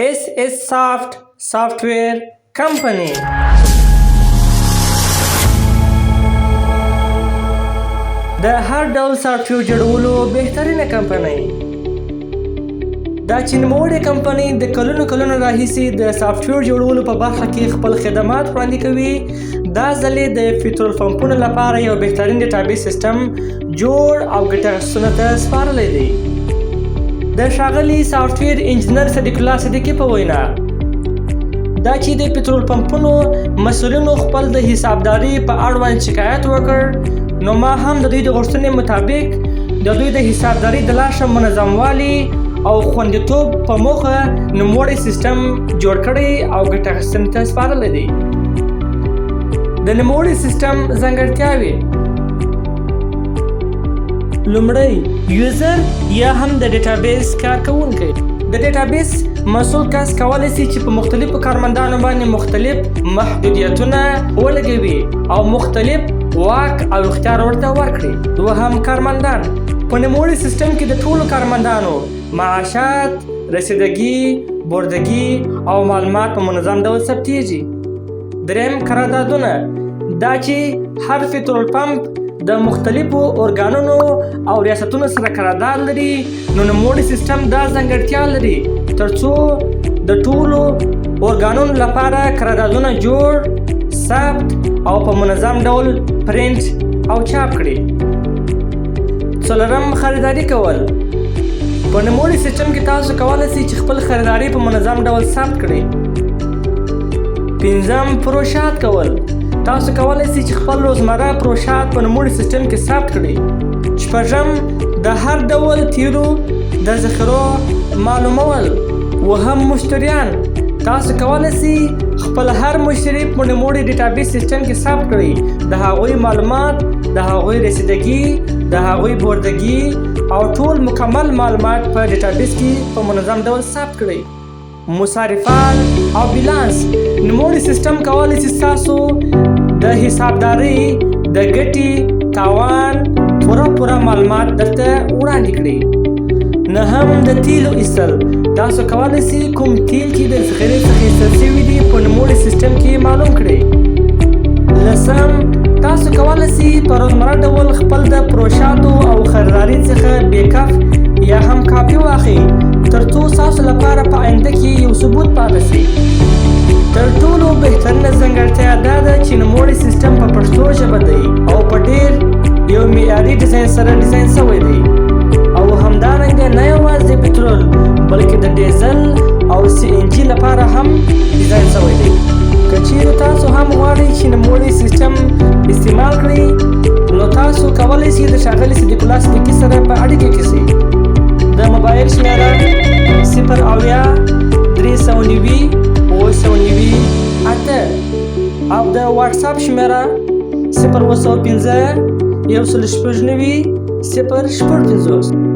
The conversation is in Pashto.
SSsoft Software Company. د هر ډول سافټویر جوړولو بهترینه کمپنۍ. دا چې نوموړې کمپنۍ د کلونو راهیسې د سافټویر جوړولو په برخه کې خپل خدمات وړاندې کوي. دا ځلې د پټرول پمپونو لپاره یو بهترین ډیټابیس سیسټم جوړ او ګټه اخیستنو ته سپارلی دی. د ښاغلي سافټویر انجینر صدیق الله صدیقي په وینا دا چې د پټرول پمپونو مسؤلینو خپل د حسابداري په اړوند شکایت وکړ، نو ما هم د دوی د غوښتنې مطابق د دوی د حسابداري د لا ښه منظموالي او خوندیتوب په موخه نوموړی سیسټم جوړ کړی او ګټه اخیستنې ته سپارلی دی. د نوموړي سیسټم ځانګړتیاوې: لومړی، یوزر یا هم د ډیټابیس کارکوونکی. د ډیټابیس مسؤل کس کولی شي چې په مختلفو کارمندانو باندې مختلف محدودیتونه ولګوي او مختلف واک او اختیار ورته ورکړي. دوهم، کارمندان. په نوموړي سیسټم کې د ټولو کارمندانو معاشات، رسیدګي، بردګي او معلومات په منظم ډول ثبتیږي. دریم، قراردادونه. دا چې هر پټرول پمپ د مختلفو ارګانونو او ریاستونو سره قرارداد لري، نو نوموړي سیسټم دا ځانګړتیا لري ترڅو د ټولو ارګانونو لپاره قراردادونه جوړ، ثبت او په منظم ډول پرنټ او چاپ کړي. څلورم، خریداري کول. په نوموړي سیسټم کې تاسو کولی شئ چې خپل خریداري په منظم ډول ثبت کړئ. پنځم، پروشات کول. تاسو کولی شئ چې خپل روزمره پروشات په نوموړي سیسټم کې ثبت کړئ. شپږم، د هر ډول تیرو د ذخیرو معلومول. اووم، مشتریان. تاسو کولی شئ خپل هر مشتری په نوموړي ډیټابیس سیسټم کې ثبت کړئ، د هغوی معلومات، د هغوی رسیدګي، د هغوی بردګي او ټول مکمل معلومات په ډیټابیس کې په منظم ډول ثبت کړئ. مصارفات او بیلانس. نوموړي سیسټم کولی شي ستاسو د حسابداري، د ګټې، تاوان پوره معلومات درته وړاندې کړي. نهم، د تیلو ایستل. تاسو کولی شئ کوم تیل چې د ذخیرې څخه ایستل شوي دي په نوموړي سیسټم کې معلوم کړئ. لسم، تاسو کولی شئ په روزمره ډول خپل د پروشاتو او خریداري څخه بیکاپ یا هم کاپي واخلئ ترڅو ستاسو لپاره په آینده کې یو ثبوت پاتې شي. تر ټولو بهترینه ځانګړتیا دا ده چې نوموړی سیسټم په پښتو ژبه دی او په ډیر یو معیاري ډیزاین سره ډیزاین شوی دی او همدارنګه نه یوازې د پټرول بلکې د ډیزل او CNG لپاره هم ډیزاین شوی دی. که چیرې تاسو هم غواړئ چې نوموړی سیسټم استعمال کړئ، نو تاسو کولی شئ د ښاغلي صدیق الله صدیقي سره په اړیکه کې شئ. د موبایل شمیره 080-390-8 او د واټسپ شمیره 015-196-050.